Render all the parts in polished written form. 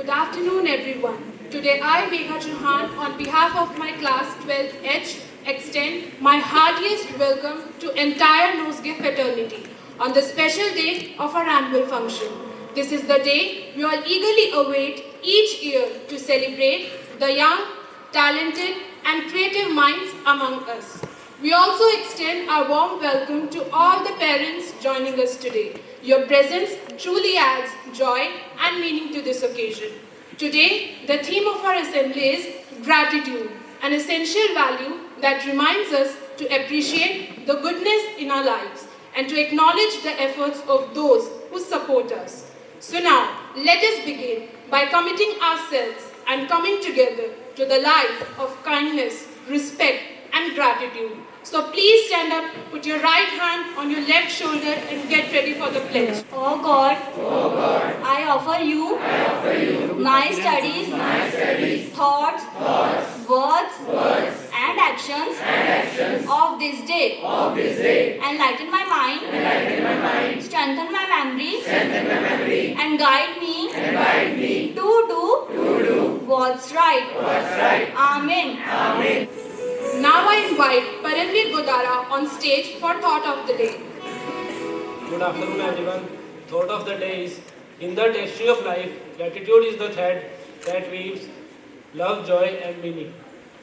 Good afternoon, everyone. Today I, Megha Chauhan, on behalf of my class 12th H, extend my heartiest welcome to entire Nosegay fraternity on the special day of our annual function. This is the day we all eagerly await each year to celebrate the young, talented and creative minds among us. We also extend our warm welcome to all the parents joining us today. Your presence truly adds joy and meaning to this occasion. Today, the theme of our assembly is gratitude, an essential value that reminds us to appreciate the goodness in our lives and to acknowledge the efforts of those who support us. So now, let us begin by committing ourselves and coming together to the life of kindness, respect, and gratitude. So please stand up, put your right hand on your left shoulder and get ready for the pledge. Oh God, I offer you, my studies, thoughts, words, and actions of this day. Enlighten my mind, strengthen my memory, and guide me to do what's right. Amen. Now I invite Paramveer Godara on stage for Thought of the Day. Good afternoon, everyone. Thought of the day is: in the tapestry of life, gratitude is the thread that weaves love, joy, and meaning.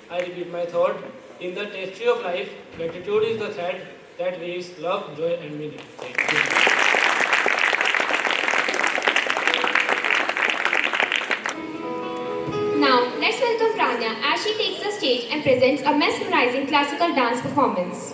I repeat my thought: in the tapestry of life, gratitude is the thread that weaves love, joy, and meaning. Thank you. Now, let's welcome Pranya as she takes the stage and presents a mesmerizing classical dance performance.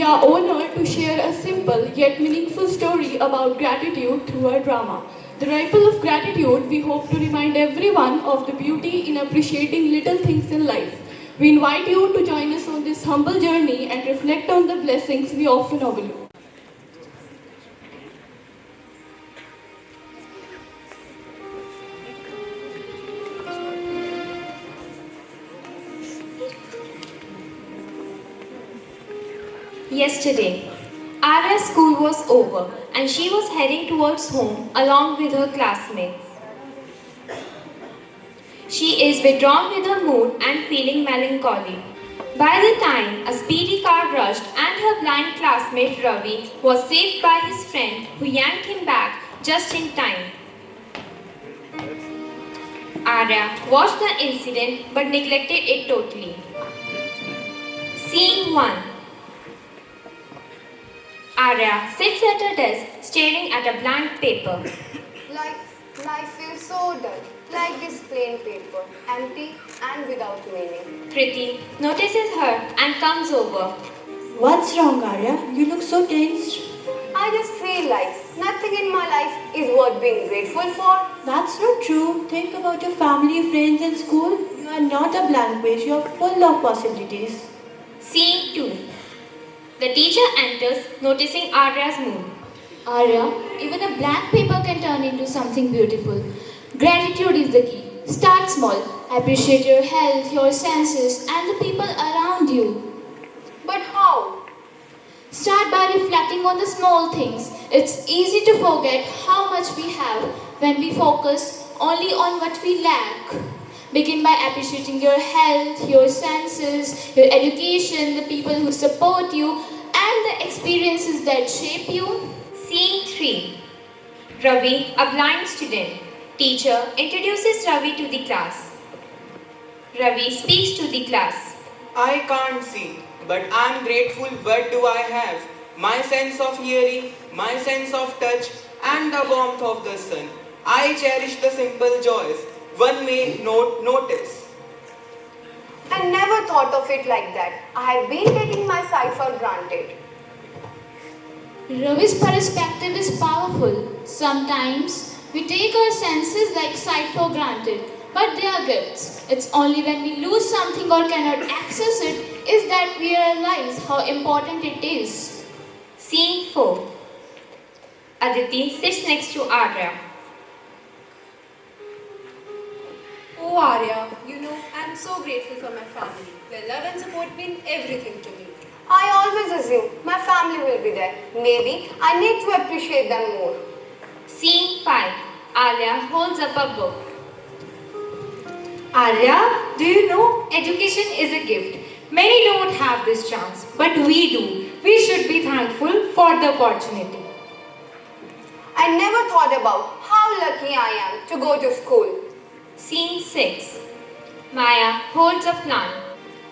are honored to share a simple yet meaningful story about gratitude through our drama. The Ripple of Gratitude, we hope to remind everyone of the beauty in appreciating little things in life. We invite you to join us on this humble journey and reflect on the blessings we often overlook. Yesterday, Arya's school was over and she was heading towards home along with her classmates. She is withdrawn with her mood and feeling melancholy. By the time a speedy car rushed and her blind classmate Ravi was saved by his friend who yanked him back just in time. Arya watched the incident but neglected it totally. Scene 1. Arya sits at her desk staring at a blank paper. Life feels so dull, like this plain paper, empty and without meaning. Kriti notices her and comes over. What's wrong, Arya? You look so tensed. I just feel like nothing in my life is worth being grateful for. That's not true. Think about your family, friends, and school. You are not a blank page. You are full of possibilities. Scene 2. The teacher enters, noticing Arya's mood. Arya, even a blank paper can turn into something beautiful. Gratitude is the key. Start small. Appreciate your health, your senses, and the people around you. But how? Start by reflecting on the small things. It's easy to forget how much we have when we focus only on what we lack. Begin by appreciating your health, your senses, your education, the people who support you, and the experiences that shape you. Scene 3. Ravi, a blind student. Teacher introduces Ravi to the class. Ravi speaks to the class. I can't see, but I'm grateful. What do I have? My sense of hearing, my sense of touch, and the warmth of the sun. I cherish the simple joys one may not notice. I never thought of it like that. I have been taking my sight for granted. Ravi's perspective is powerful. Sometimes we take our senses like sight for granted, but they are gifts. It's only when we lose something or cannot access it is that we realize how important it is. Scene 4. Aditi sits next to Arya. Oh Arya, I'm so grateful for my family. Their love and support mean everything to me. I always assume my family will be there. Maybe I need to appreciate them more. Scene 5. Arya holds up a book. Arya, do you know education is a gift? Many don't have this chance, but we do. We should be thankful for the opportunity. I never thought about how lucky I am to go to school. Scene 6. Maya holds a plant.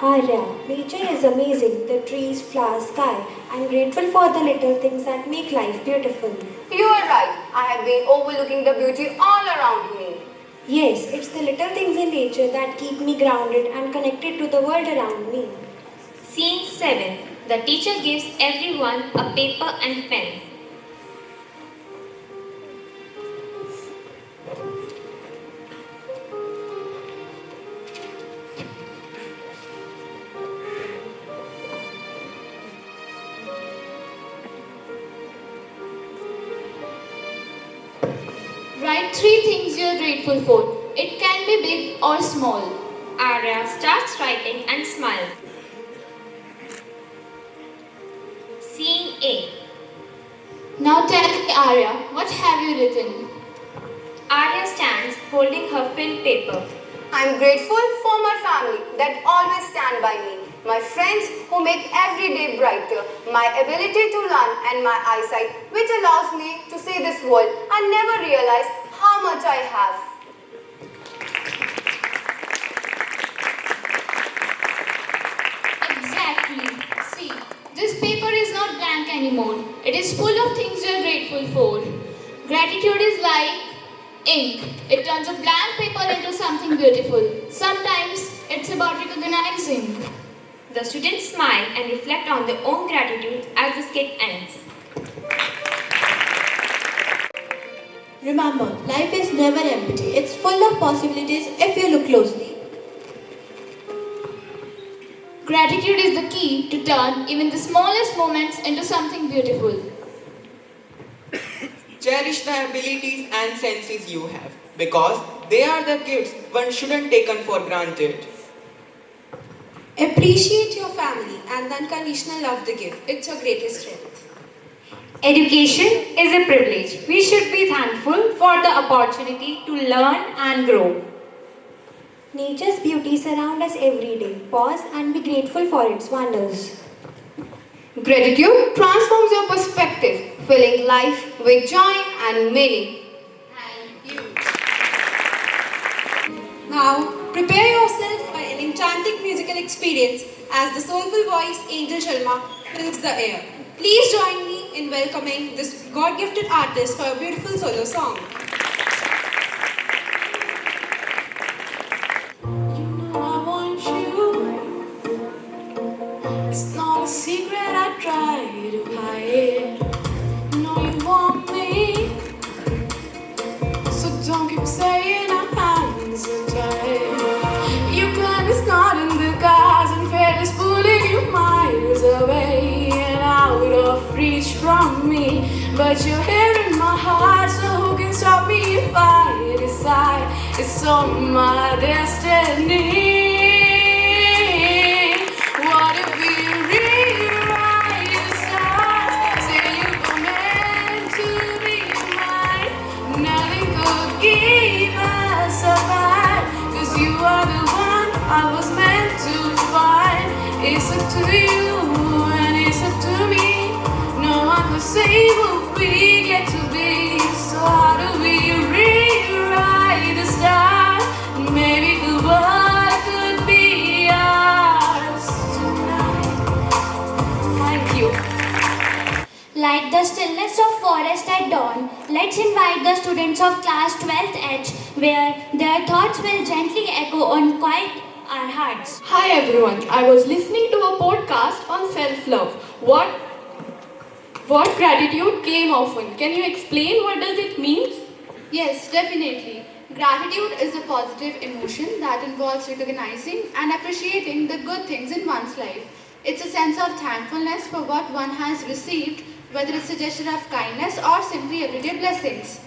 Arya, nature is amazing. The trees, flowers, sky. I'm grateful for the little things that make life beautiful. You are right. I have been overlooking the beauty all around me. Yes, it's the little things in nature that keep me grounded and connected to the world around me. Scene 7. The teacher gives everyone a paper and pen. Write 3 things you're grateful for. It can be big or small. Arya starts writing and smiles. Scene 8. Now tell me, Arya, what have you written? Arya stands holding her filled paper. I'm grateful for my family that always stand by me. My friends who make every day brighter. My ability to learn and my eyesight which allows me to see this world and never realize how much I have. Exactly. See, this paper is not blank anymore. It is full of things you are grateful for. Gratitude is like ink. It turns a blank paper into something beautiful. Sometimes it's about recognizing The students smile and reflect on their own gratitude as the skit ends. Remember, life is never empty. It's full of possibilities if you look closely. Gratitude is the key to turn even the smallest moments into something beautiful. Cherish the abilities and senses you have, because they are the gifts one shouldn't taken for granted. Appreciate your family and the unconditional love they give. It's your greatest strength. Education is a privilege. We should be thankful for the opportunity to learn and grow. Nature's beauty surrounds us every day. Pause and be grateful for its wonders. Gratitude transforms your perspective, filling life with joy and meaning. Now, prepare yourself for an enchanting musical experience as the soulful voice Angel Sharma fills the air. Please join me in welcoming this God-gifted artist for a beautiful solo song. You know I want you. It's not a secret I try to hide. You know you want me, so don't keep saying our hands are tied. You claim it's not in the cards, and fate is pulling you miles away and out of reach from me. But you're here in my heart, so who can stop me if I decide it's on my destiny? What if we rewrite the stars? Say you were meant to be mine. Nothing could keep us apart, 'cause you are the one I was meant to find. It's up to you and it's up to me. No one could say what we get to be. So how do we rewrite the stars? Maybe the world could be ours tonight. Thank you. Like the stillness of forest at dawn, let's invite the students of class 12th H, where their thoughts will gently echo on quiet our hearts. Hi everyone, I was listening to a podcast on self-love. What gratitude came often. Can you explain what does it mean? Yes, definitely. Gratitude is a positive emotion that involves recognizing and appreciating the good things in one's life. It's a sense of thankfulness for what one has received, whether it's a gesture of kindness or simply everyday blessings.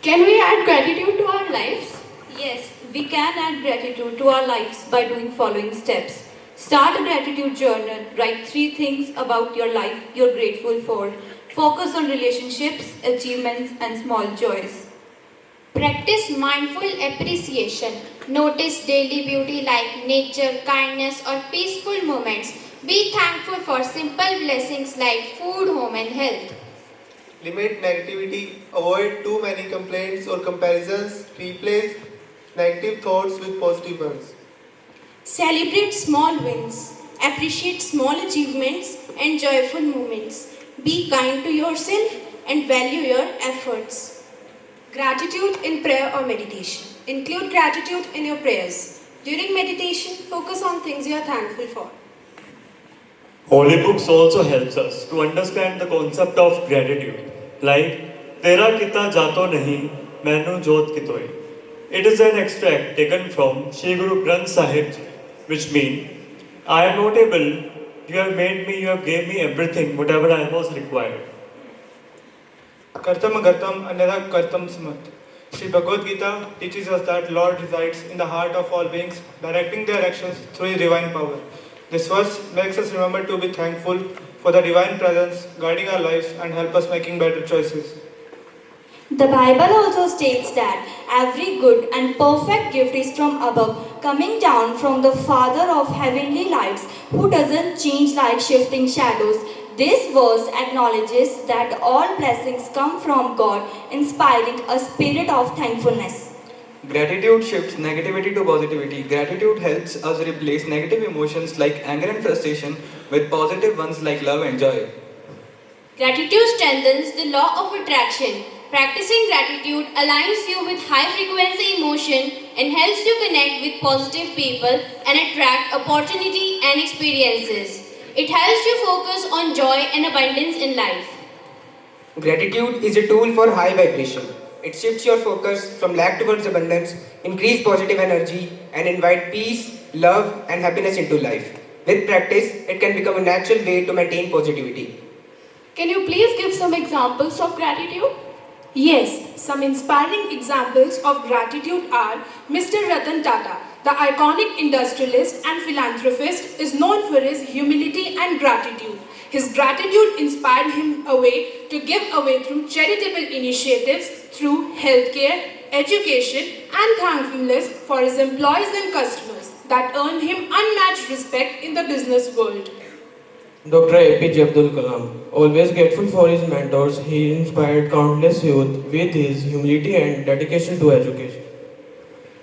Can we add gratitude to our lives? Yes, we can add gratitude to our lives by doing following steps. Start a gratitude journal. Write 3 things about your life you're grateful for. Focus on relationships, achievements, and small joys. Practice mindful appreciation. Notice daily beauty like nature, kindness, or peaceful moments. Be thankful for simple blessings like food, home, and health. Limit negativity. Avoid too many complaints or comparisons. Replace negative thoughts with positive ones. Celebrate small wins. Appreciate small achievements and joyful moments. Be kind to yourself and value your efforts. Gratitude in prayer or meditation. Include gratitude in your prayers. During meditation, focus on things you are thankful for. Holy books also helps us to understand the concept of gratitude, like Tera kita jato nahi, mainu jot kitoi. It is an extract taken from Shri Guru Granth Sahib, which means, I am not able, you have made me, you have gave me everything, whatever I was required. Kartam agartam another kartam samat. Sri Bhagavad Gita teaches us that Lord resides in the heart of all beings, directing their actions through His divine power. This verse makes us remember to be thankful for the divine presence guiding our lives and help us making better choices. The Bible also states that every good and perfect gift is from above, coming down from the Father of heavenly lights, who doesn't change like shifting shadows. This verse acknowledges that all blessings come from God, inspiring a spirit of thankfulness. Gratitude shifts negativity to positivity. Gratitude helps us replace negative emotions like anger and frustration with positive ones like love and joy. Gratitude strengthens the law of attraction. Practicing gratitude aligns you with high frequency emotion and helps you connect with positive people and attract opportunity and experiences. It helps you focus on joy and abundance in life. Gratitude is a tool for high vibration. It shifts your focus from lack towards abundance, increase positive energy, and invite peace, love, and happiness into life. With practice, it can become a natural way to maintain positivity. Can you please give some examples of gratitude? Yes, some inspiring examples of gratitude are Mr. Ratan Tata, the iconic industrialist and philanthropist, is known for his humility and gratitude. His gratitude inspired him to give away through charitable initiatives through healthcare, education, and thankfulness for his employees and customers that earned him unmatched respect in the business world. Dr. APJ Abdul Kalam, always grateful for his mentors, he inspired countless youth with his humility and dedication to education.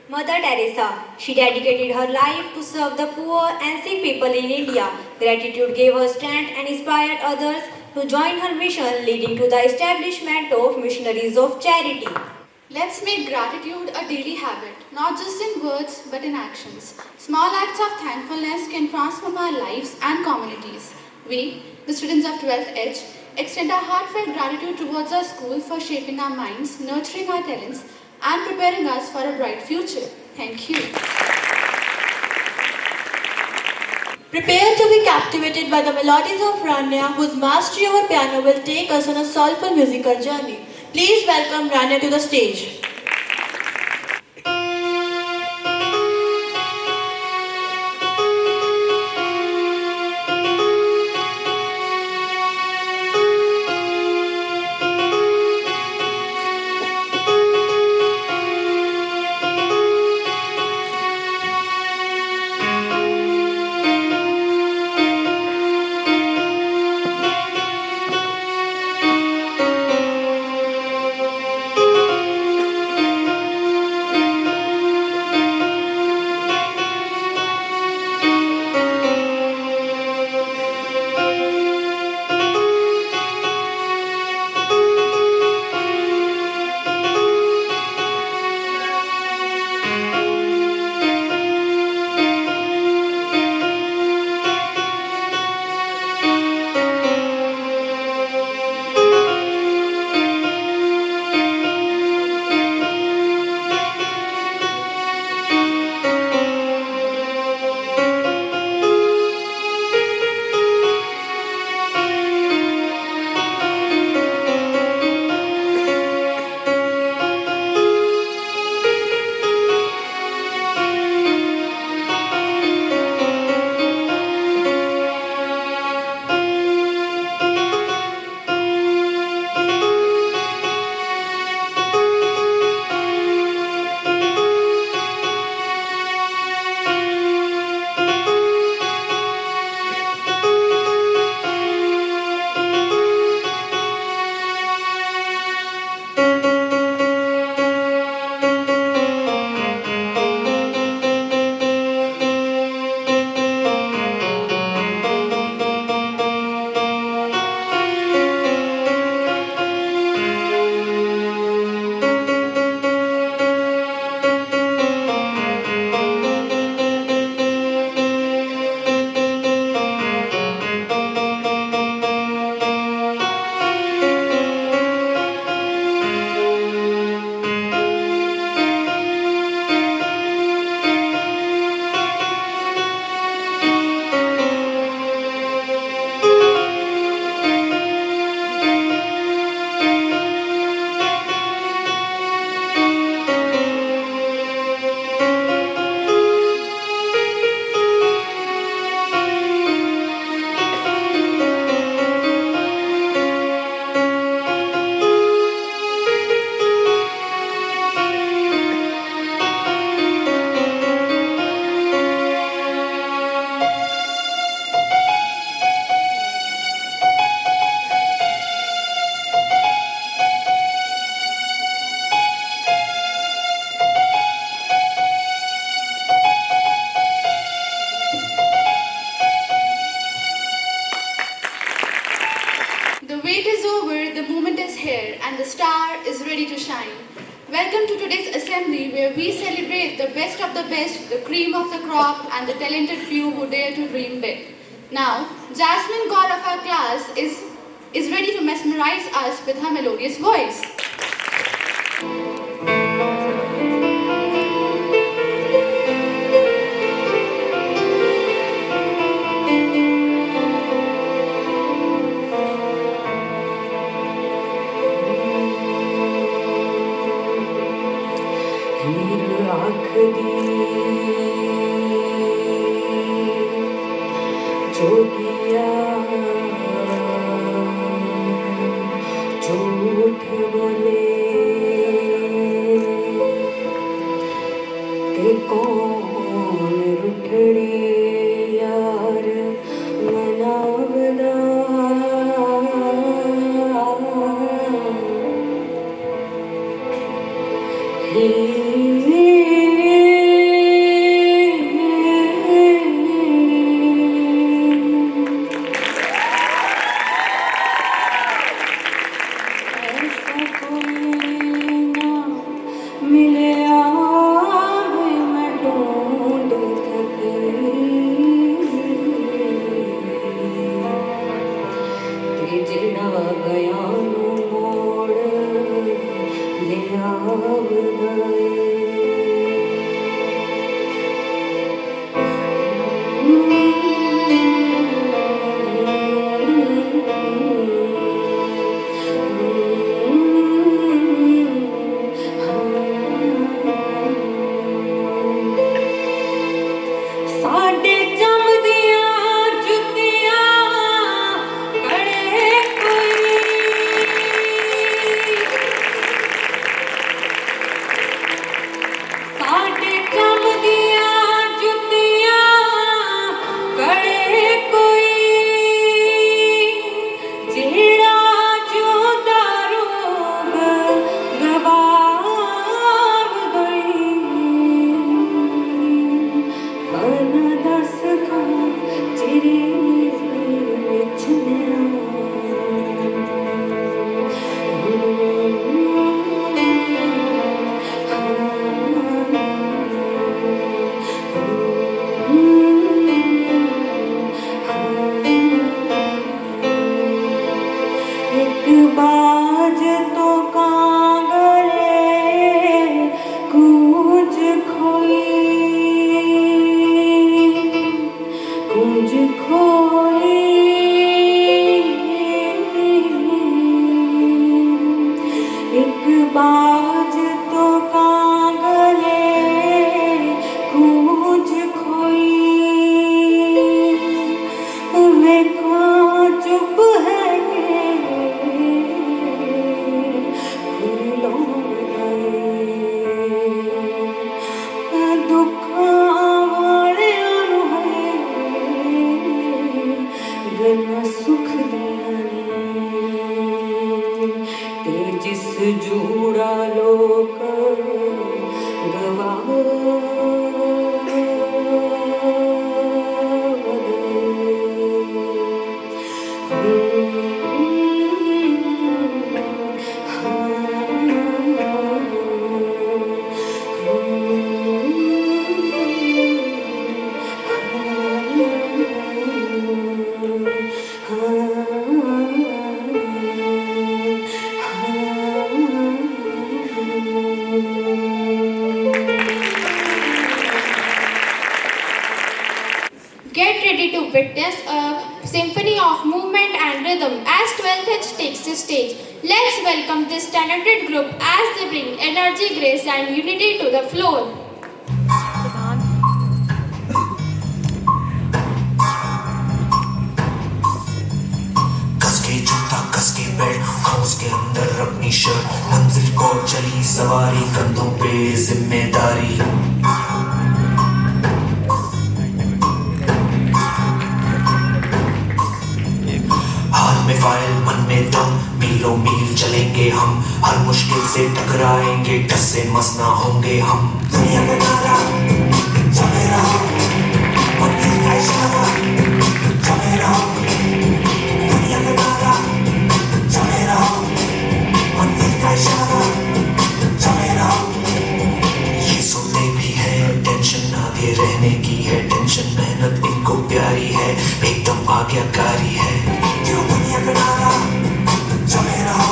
Mother Teresa, she dedicated her life to serve the poor and sick people in India. Gratitude gave her strength and inspired others to join her mission, leading to the establishment of missionaries of charity. Let's make gratitude a daily habit, not just in words but in actions. Small acts of thankfulness can transform our lives and communities. We, the students of 12th H, extend our heartfelt gratitude towards our school for shaping our minds, nurturing our talents, and preparing us for a bright future. Thank you. Prepare to be captivated by the melodies of Rania, whose mastery over piano will take us on a soulful musical journey. Please welcome Rania to the stage. The wait is over, the moment is here, and the star is ready to shine. Welcome to today's assembly where we celebrate the best of the best, the cream of the crop and the talented few who dare to dream big. Now, Jasmine, god of our class, is ready to mesmerize us with her melodious voice. झूठ बोले ते कौन रुठड़े यार मनावदा Get ready to witness a symphony of movement and rhythm as 12th H takes the stage. Let's welcome this talented group as they bring energy, grace and unity to the floor. कसके जूता कसके belt house के अंदर अपनी shirt मंजिल को चली सवारी कंधों पे जिम्मेदारी हाथ में फाइल मन में दम मीलों मील चलेंगे हम हर मुश्किल से टकराएंगे डस से मस ना होंगे हम दुनिया का नारा चले रहो मंजिल का इशारा चले रहो दुनिया का नारा चले रहो मंजिल का इशारा चले रहो एकदम आज्ञाकारी है। क्यों दुनिया का नारा जमे रहो,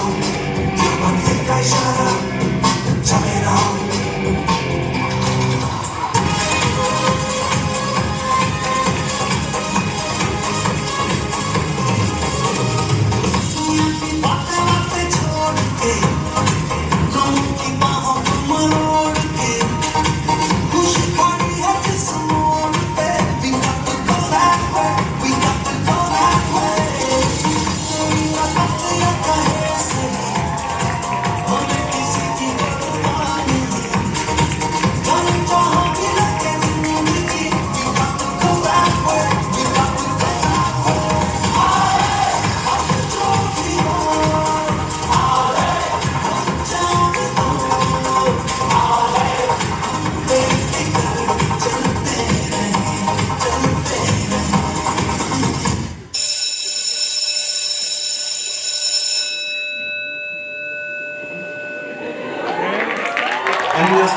क्यों मंजिल का इशारा जमे रहो।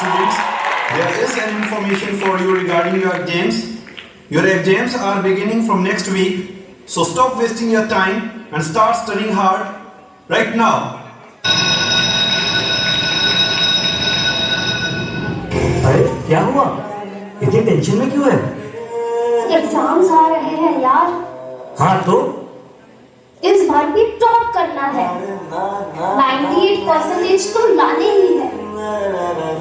Students, there is an information for you regarding your exams. Your exams are beginning from next week, so stop wasting your time and start studying hard right now. अरे क्या हुआ? इतनी टेंशन में क्यों है? एग्जाम्स आ रहे हैं यार। हाँ तो? इस बार भी टॉप करना है। 98% तो लाने ही है।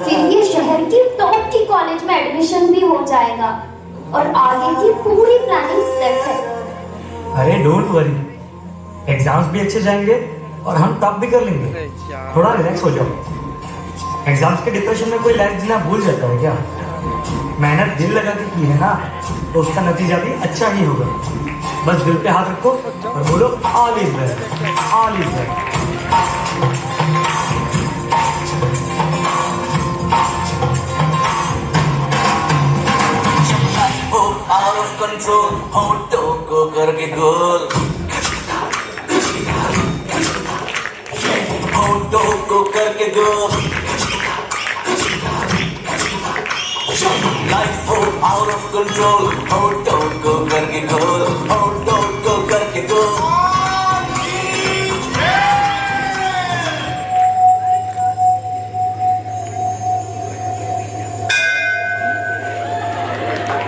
फिर ये शहर की टॉप की कॉलेज में एडमिशन भी हो जाएगा और आगे की पूरी प्लानिंग सेट है। अरे डोंट वरी, एग्जाम्स भी अच्छे जाएंगे और हम टॉप भी कर लेंगे। थोड़ा रिलैक्स हो जाओ। एग्जाम्स के डिप्रेशन में कोई लाइफ जीना भूल जाता है क्या? मेहनत दिल लगा के की है ना, तो उसका नतीजा भी अच्छा ही होगा। बस दिल पे हाथ रखो और बोलो all is well, all is well. Out of control, होठों को करके गोल, होठों को करके गोल। Life हो out of control, होठों को करके गोल, होठों को करके गोल।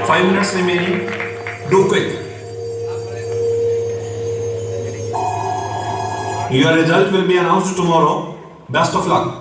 5 minutes remaining. Do quick. Your result will be announced tomorrow. Best of luck.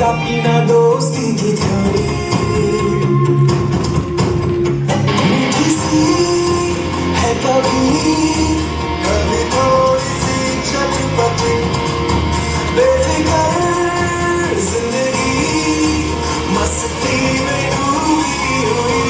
पीना दोस्ती की थाली मीठी सी है कभी कभी थोड़ी सी चटपटी बेफिक्र जिंदगी मस्ती में डूबी हुई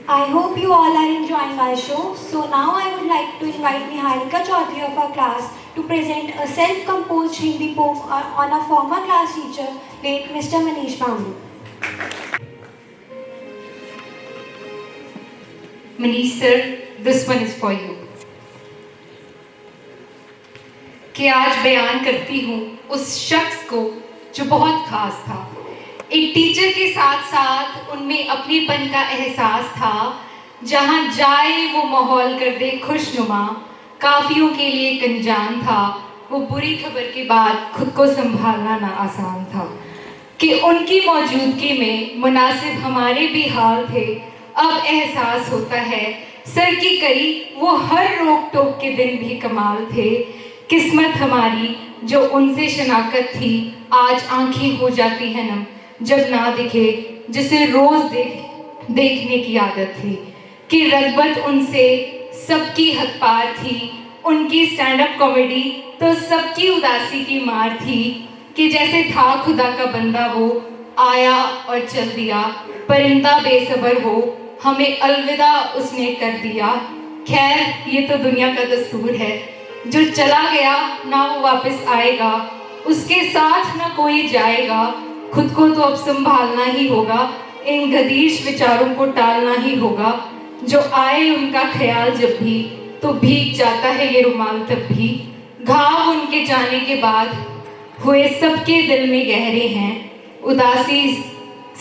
I hope you all are enjoying our show. So now I would like to invite Niharika Chaudhary of our class to present a self-composed Hindi poem on our former class teacher, late Mr. Manish Bambu. Manish sir, this one is for you. कि आज बयान करती हूँ उस शख्स को जो बहुत खास था। एक टीचर के साथ साथ उनमें अपनेपन का एहसास था। जहाँ जाए वो माहौल कर दे खुशनुमा, काफियों के लिए एक अनजान था। वो बुरी खबर के बाद खुद को संभालना ना आसान था। कि उनकी मौजूदगी में मुनासिब हमारे भी हाल थे। अब एहसास होता है सर की करी वो हर रोक टोक के दिन भी कमाल थे। किस्मत हमारी जो उनसे शनाकत थी, आज आंखें हो जाती हैं नम जब ना दिखे जिसे रोज देखने की आदत थी। कि रग़बत उनसे सबकी हद पार थी। उनकी स्टैंड अप कॉमेडी तो सबकी उदासी की मार थी। कि जैसे था खुदा का बंदा वो, आया और चल दिया। परिंदा बेसब्र हो, हमें अलविदा उसने कर दिया। खैर ये तो दुनिया का दस्तूर है, जो चला गया ना वो वापस आएगा। उसके साथ ना कोई जाएगा। खुद को तो अब संभालना ही होगा, इन गदीश विचारों को टालना ही होगा। जो आए उनका ख्याल जब भी, तो भीग जाता है ये रुमाल तब भी। घाव उनके जाने के बाद हुए सबके दिल में गहरे हैं। उदासी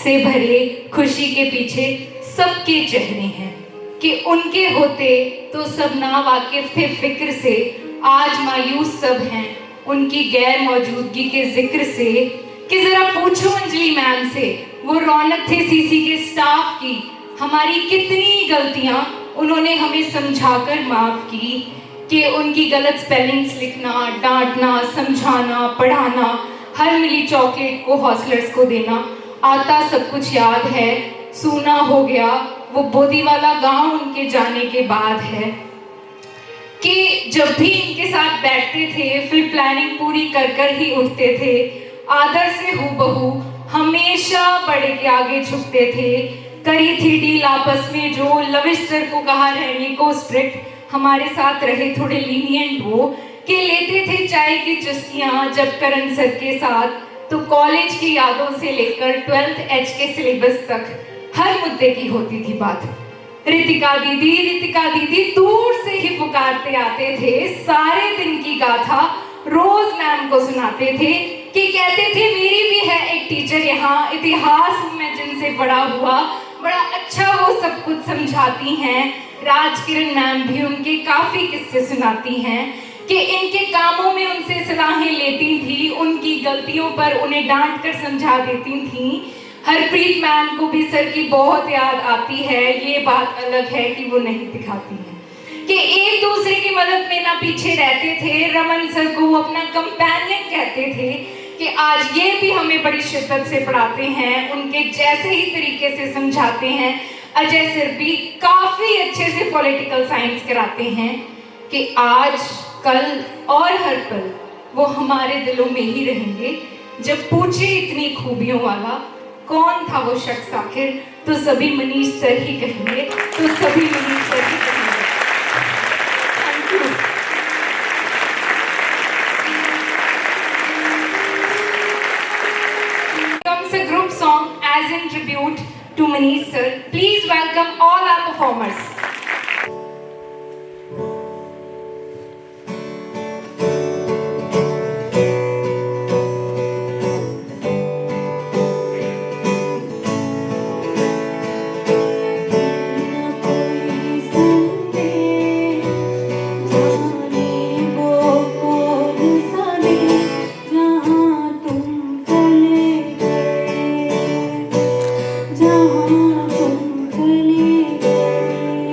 से भरे खुशी के पीछे सबके चेहरे हैं। कि उनके होते तो सब ना वाकिफ थे फिक्र से, आज मायूस सब हैं उनकी गैर मौजूदगी के जिक्र से। कि जरा पूछो अंजलि मैम से, वो रौनक थे सीसी के स्टाफ की। हमारी कितनी गलतियां उन्होंने हमें समझाकर माफ की। कि उनकी गलत स्पेलिंग्स लिखना, डांटना, समझाना, पढ़ाना, हर मिली चॉकलेट को हॉस्टलर्स को देना, आता सब कुछ याद है। सूना हो गया वो बोदी वाला गांव उनके जाने के बाद है। कि जब भी इनके साथ बैठते थे फिर प्लानिंग पूरी कर कर ही उठते थे। आदर से हूबहू हमेशा बड़े के आगे झुकते थे। करी थी डील आपस में जो, लविश सर को कहा रहने को स्ट्रिक्ट, हमारे साथ रहे थोड़े लीनियंट वो। कि लेते थे चाय की चुस्कियाँ जब करण सर के साथ, तो कॉलेज की यादों से लेकर 12th H के सिलेबस तक हर मुद्दे की होती थी बात। रितिका दीदी दूर से ही पुकारते आते थे। सारे दिन की गाथा रोज मैम को सुनाते थे। कि कहते थे मेरी भी है एक टीचर यहाँ, इतिहास में जिनसे पढ़ा हुआ, बड़ा अच्छा वो सब कुछ समझाती हैं। राजकिरण मैम भी उनके काफी किस्से सुनाती हैं। कि इनके कामों में उनसे सलाहें लेती थी, उनकी गलतियों पर उन्हें डांट कर समझा देती थी। हरप्रीत मैम को भी सर की बहुत याद आती है, ये बात अलग है कि वो नहीं दिखाती हैं। कि एक दूसरे की मदद में ना पीछे रहते थे। रमन सर को वो अपना कंपेनियन कहते थे। कि आज ये भी हमें बड़ी शिद्दत से पढ़ाते हैं, उनके जैसे ही तरीके से समझाते हैं। अजय सर भी काफ़ी अच्छे से पॉलिटिकल साइंस कराते हैं। कि आज कल और हर पल वो हमारे दिलों में ही रहेंगे। जब पूछे इतनी खूबियों वाला कौन था वो शख्स आखिर, तो सभी मनीष सर ही कहेंगे, तो सभी मनीष सर ही कहेंगे। Thank you. Comes a group song as in tribute to Manish sir. Please welcome all our performers. जहाँ तुम चले गए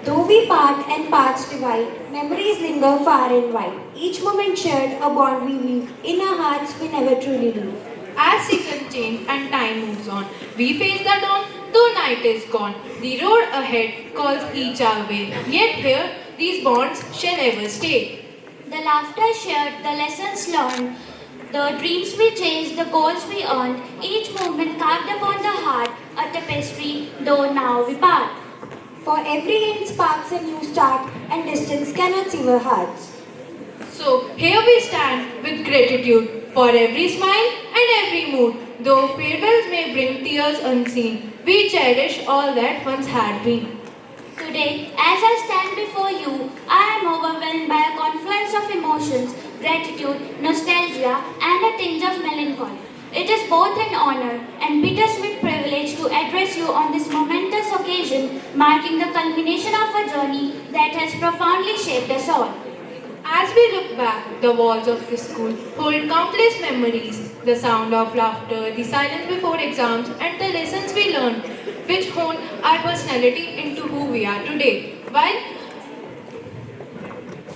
Though we part and paths divide, memories linger far and wide. Each moment shared, a bond we weave. In our hearts we never truly leave. As seasons change and time moves on, we face the dawn, though night is gone. The road ahead calls each our way. Yet here, these bonds shall ever stay. The laughter shared, the lessons learned, the dreams we chased, the goals we earned, each movement carved upon the heart, a tapestry, though now we part. For every end sparks a new start, and distance cannot sever our hearts. So here we stand with gratitude for every smile and every mood. Though farewells may bring tears unseen, we cherish all that once had been. Today, as I stand before you, I am overwhelmed by a confluence of emotions, gratitude, nostalgia, and a tinge of melancholy. It is both an honor and bittersweet privilege to address you on this momentous occasion, marking the culmination of a journey that has profoundly shaped us all. As we look back, the walls of the school hold countless memories, the sound of laughter, the silence before exams, and the lessons we learned, which hone our personality into who we are today.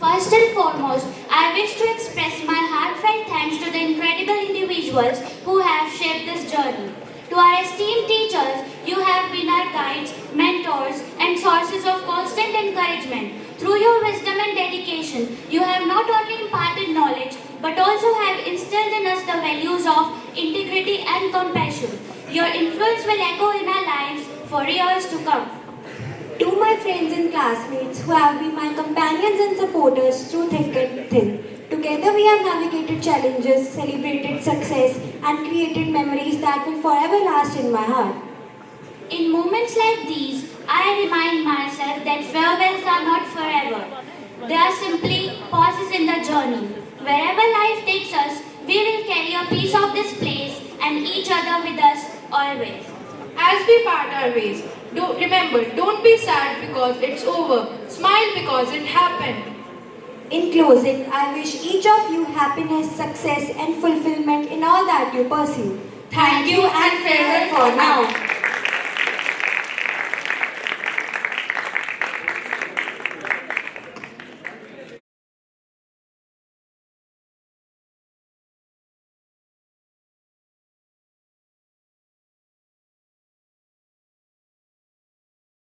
First and foremost, I wish to express my heartfelt thanks to the incredible individuals who have shaped this journey. To our esteemed teachers, you have been our guides, mentors, and sources of constant encouragement. Through your wisdom and dedication, you have not only imparted knowledge, but also have instilled in us the values of integrity and compassion. Your influence will echo in our lives for years to come. To my friends and classmates who have been my companions and supporters through thick and thin, together we have navigated challenges, celebrated success, and created memories that will forever last in my heart. In moments like these, I remind myself that farewells are not forever. They are simply pauses in the journey. Wherever life takes us, we will carry a piece of this place and each other with us always. As we part our ways, remember, don't be sad because it's over. Smile because it happened. In closing, I wish each of you happiness, success, and fulfillment in all that you pursue. Thank you and farewell for now.